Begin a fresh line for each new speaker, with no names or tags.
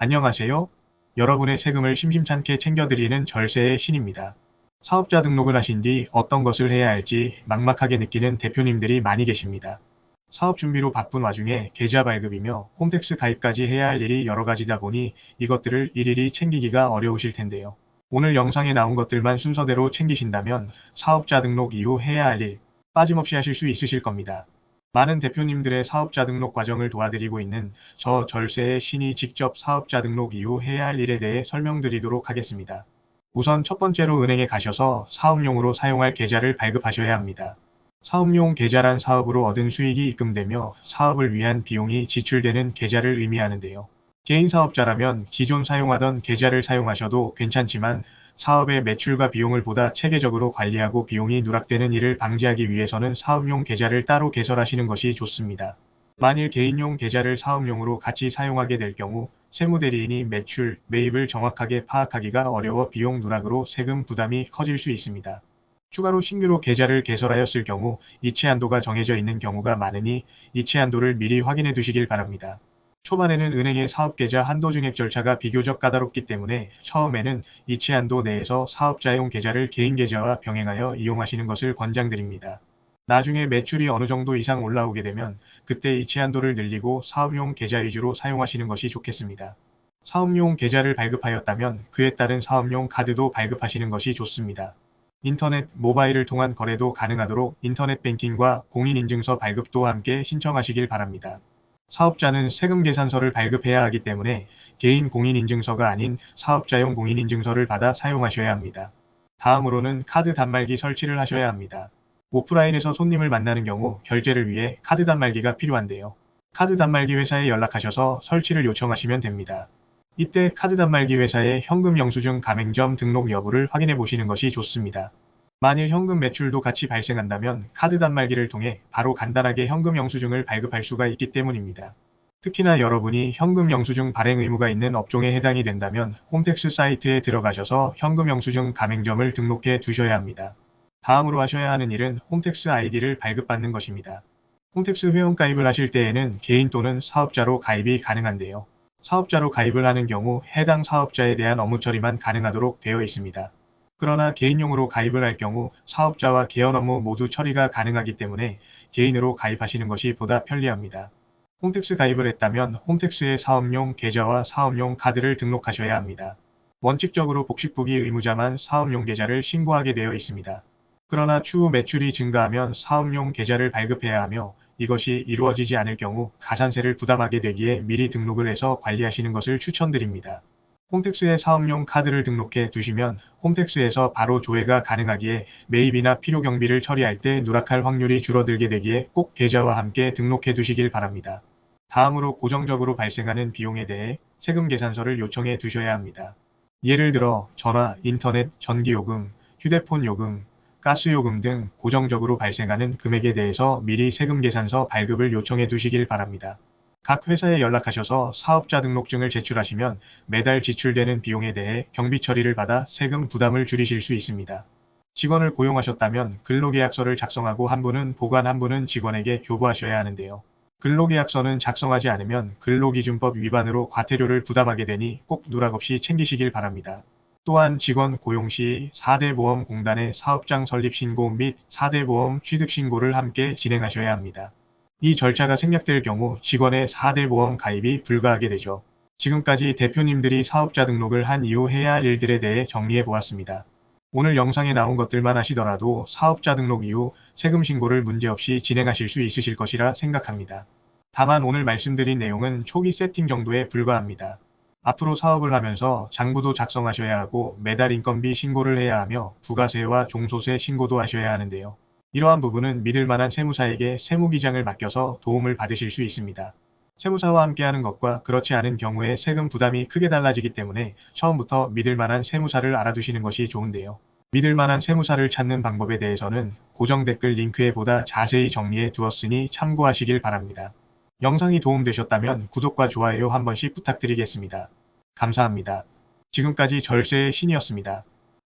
안녕하세요. 여러분의 세금을 심심찮게 챙겨드리는 절세의 신입니다. 사업자 등록을 하신 뒤 어떤 것을 해야 할지 막막하게 느끼는 대표님들이 많이 계십니다. 사업 준비로 바쁜 와중에 계좌 발급이며 홈택스 가입까지 해야 할 일이 여러 가지다 보니 이것들을 일일이 챙기기가 어려우실 텐데요. 오늘 영상에 나온 것들만 순서대로 챙기신다면 사업자 등록 이후 해야 할 일 빠짐없이 하실 수 있으실 겁니다. 많은 대표님들의 사업자 등록 과정을 도와드리고 있는 저 절세의 신이 직접 사업자 등록 이후 해야 할 일에 대해 설명드리도록 하겠습니다. 우선 첫 번째로 은행에 가셔서 사업용으로 사용할 계좌를 발급하셔야 합니다. 사업용 계좌란 사업으로 얻은 수익이 입금되며 사업을 위한 비용이 지출되는 계좌를 의미하는데요. 개인 사업자라면 기존 사용하던 계좌를 사용하셔도 괜찮지만 사업의 매출과 비용을 보다 체계적으로 관리하고 비용이 누락되는 일을 방지하기 위해서는 사업용 계좌를 따로 개설하시는 것이 좋습니다. 만일 개인용 계좌를 사업용으로 같이 사용하게 될 경우 세무대리인이 매출, 매입을 정확하게 파악하기가 어려워 비용 누락으로 세금 부담이 커질 수 있습니다. 추가로 신규로 계좌를 개설하였을 경우 이체 한도가 정해져 있는 경우가 많으니 이체 한도를 미리 확인해 두시길 바랍니다. 초반에는 은행의 사업계좌 한도 증액 절차가 비교적 까다롭기 때문에 처음에는 이체 한도 내에서 사업자용 계좌를 개인 계좌와 병행하여 이용하시는 것을 권장드립니다. 나중에 매출이 어느 정도 이상 올라오게 되면 그때 이체 한도를 늘리고 사업용 계좌 위주로 사용하시는 것이 좋겠습니다. 사업용 계좌를 발급하였다면 그에 따른 사업용 카드도 발급하시는 것이 좋습니다. 인터넷, 모바일을 통한 거래도 가능하도록 인터넷 뱅킹과 공인인증서 발급도 함께 신청하시길 바랍니다. 사업자는 세금 계산서를 발급해야 하기 때문에 개인 공인인증서가 아닌 사업자용 공인인증서를 받아 사용하셔야 합니다. 다음으로는 카드 단말기 설치를 하셔야 합니다. 오프라인에서 손님을 만나는 경우 결제를 위해 카드 단말기가 필요한데요. 카드 단말기 회사에 연락하셔서 설치를 요청하시면 됩니다. 이때 카드 단말기 회사의 현금 영수증 가맹점 등록 여부를 확인해 보시는 것이 좋습니다. 만일 현금 매출도 같이 발생한다면 카드 단말기를 통해 바로 간단하게 현금 영수증을 발급할 수가 있기 때문입니다. 특히나 여러분이 현금 영수증 발행 의무가 있는 업종에 해당이 된다면 홈택스 사이트에 들어가셔서 현금 영수증 가맹점을 등록해 두셔야 합니다. 다음으로 하셔야 하는 일은 홈택스 아이디를 발급받는 것입니다. 홈택스 회원가입을 하실 때에는 개인 또는 사업자로 가입이 가능한데요. 사업자로 가입을 하는 경우 해당 사업자에 대한 업무 처리만 가능하도록 되어 있습니다. 그러나 개인용으로 가입을 할 경우 사업자와 개연 업무 모두 처리가 가능하기 때문에 개인으로 가입하시는 것이 보다 편리합니다. 홈택스 가입을 했다면 홈택스의 사업용 계좌와 사업용 카드를 등록하셔야 합니다. 원칙적으로 복식부기 의무자만 사업용 계좌를 신고하게 되어 있습니다. 그러나 추후 매출이 증가하면 사업용 계좌를 발급해야 하며 이것이 이루어지지 않을 경우 가산세를 부담하게 되기에 미리 등록을 해서 관리하시는 것을 추천드립니다. 홈택스에 사업용 카드를 등록해 두시면 홈택스에서 바로 조회가 가능하기에 매입이나 필요 경비를 처리할 때 누락할 확률이 줄어들게 되기에 꼭 계좌와 함께 등록해 두시길 바랍니다. 다음으로 고정적으로 발생하는 비용에 대해 세금 계산서를 요청해 두셔야 합니다. 예를 들어 전화, 인터넷, 전기요금, 휴대폰 요금, 가스요금 등 고정적으로 발생하는 금액에 대해서 미리 세금 계산서 발급을 요청해 두시길 바랍니다. 각 회사에 연락하셔서 사업자 등록증을 제출하시면 매달 지출되는 비용에 대해 경비 처리를 받아 세금 부담을 줄이실 수 있습니다. 직원을 고용하셨다면 근로계약서를 작성하고 한 분은 보관 한 분은 직원에게 교부하셔야 하는데요. 근로계약서는 작성하지 않으면 근로기준법 위반으로 과태료를 부담하게 되니 꼭 누락 없이 챙기시길 바랍니다. 또한 직원 고용 시 4대 보험공단의 사업장 설립 신고 및 4대 보험 취득 신고를 함께 진행하셔야 합니다. 이 절차가 생략될 경우 직원의 4대 보험 가입이 불가하게 되죠. 지금까지 대표님들이 사업자 등록을 한 이후 해야 할 일들에 대해 정리해 보았습니다. 오늘 영상에 나온 것들만 하시더라도 사업자 등록 이후 세금 신고를 문제없이 진행하실 수 있으실 것이라 생각합니다. 다만 오늘 말씀드린 내용은 초기 세팅 정도에 불과합니다. 앞으로 사업을 하면서 장부도 작성하셔야 하고 매달 인건비 신고를 해야 하며 부가세와 종소세 신고도 하셔야 하는데요. 이러한 부분은 믿을 만한 세무사에게 세무기장을 맡겨서 도움을 받으실 수 있습니다. 세무사와 함께하는 것과 그렇지 않은 경우에 세금 부담이 크게 달라지기 때문에 처음부터 믿을 만한 세무사를 알아두시는 것이 좋은데요. 믿을 만한 세무사를 찾는 방법에 대해서는 고정 댓글 링크에 보다 자세히 정리해 두었으니 참고하시길 바랍니다. 영상이 도움되셨다면 구독과 좋아요 한 번씩 부탁드리겠습니다. 감사합니다. 지금까지 절세의 신이었습니다.